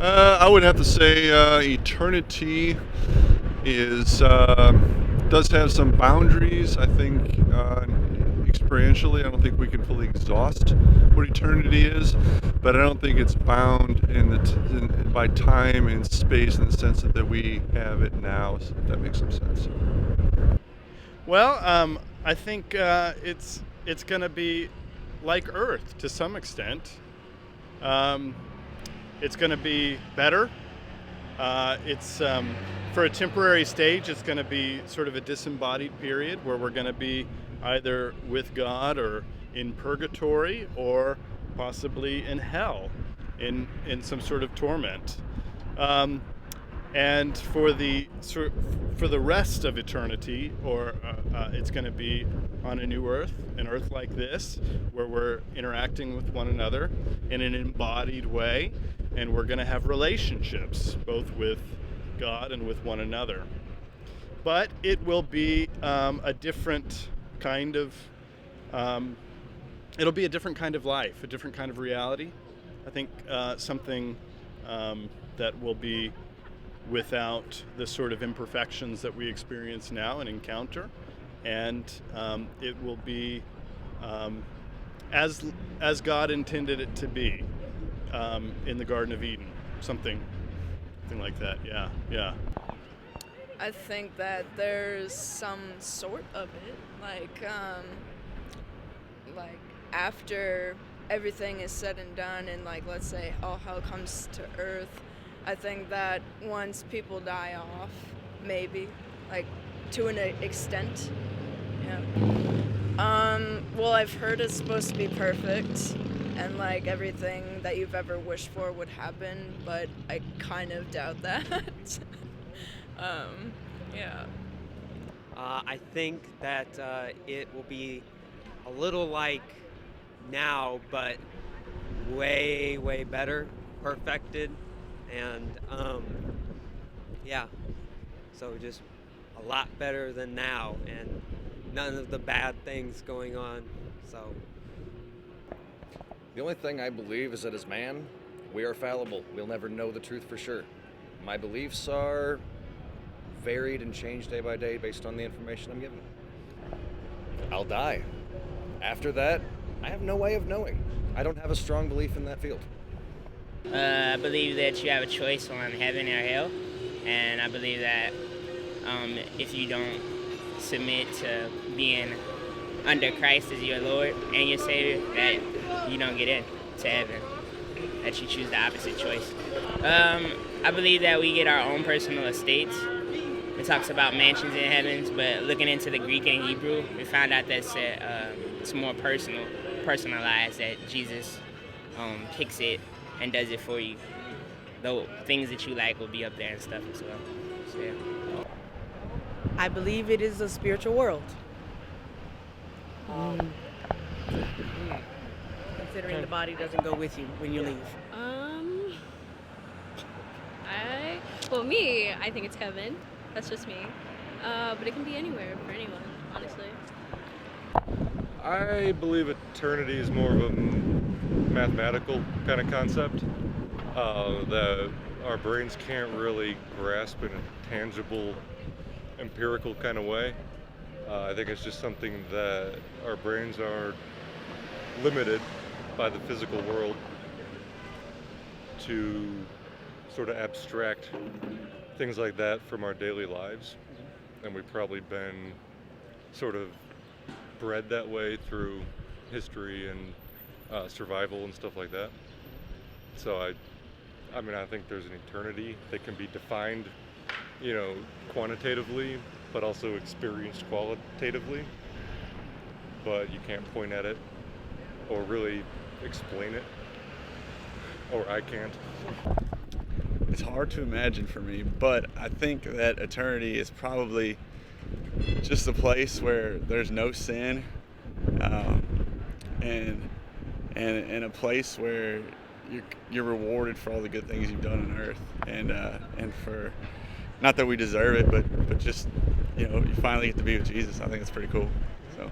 I would have to say eternity is does have some boundaries. I think experientially, I don't think we can fully exhaust what eternity is, but I don't think it's bound by time and space in the sense that we have it now. So if that makes some sense. Well, I think it's going to be like Earth to some extent. Um, it's going to be better. It's For a temporary stage. It's going to be sort of a disembodied period where we're going to be either with God or in purgatory or possibly in hell, in some sort of torment. Um, and for the rest of eternity, or it's going to be on a new earth, an earth like this, where we're interacting with one another in an embodied way, and we're going to have relationships both with God and with one another. But it will be a different kind of um, it'll be a different kind of life, a different kind of reality. I think something that will be without the sort of imperfections that we experience now and encounter, and it will be um, as God intended it to be in the Garden of Eden, something like that. Yeah, yeah. I think that there's some sort of it, like after everything is said and done, and like let's say all hell comes to Earth, I think that once people die off, maybe, like to an extent, yeah. Well, I've heard it's supposed to be perfect, and like everything that you've ever wished for would happen, but I kind of doubt that. Yeah. I think that it will be a little like now, but way, way better, perfected, and yeah. So just a lot better than now, and none of the bad things going on. So The only thing I believe is that as man, we are fallible. We'll never know the truth for sure. My beliefs are varied and change day by day based on the information I'm given. I'll die. After that, I have no way of knowing. I don't have a strong belief in that field. I believe that you have a choice on heaven or hell, and I believe that if you don't submit to being under Christ as your Lord and your Savior, that you don't get in to heaven, that you choose the opposite choice. I believe that we get our own personal estates. It talks about mansions in heavens, but looking into the Greek and Hebrew, we found out that it's more personalized, that Jesus picks it and does it for you. The things that you like will be up there and stuff as well. So, yeah. I believe it is a spiritual world. Considering the body doesn't go with you when you leave. I think it's heaven. That's just me. But it can be anywhere for anyone, honestly. I believe eternity is more of a mathematical kind of concept that our brains can't really grasp in a tangible, empirical kind of way. I think it's just something that our brains are limited by the physical world to sort of abstract things like that from our daily lives. And we've probably been sort of bred that way through history and survival and stuff like that. So I think there's an eternity that can be defined, quantitatively, but also experienced qualitatively. But you can't point at it or really explain it, or I can't. It's hard to imagine for me, but I think that eternity is probably just a place where there's no sin, and a place where you're rewarded for all the good things you've done on earth, and for, not that we deserve it, but just you finally get to be with Jesus. I think it's pretty cool. So.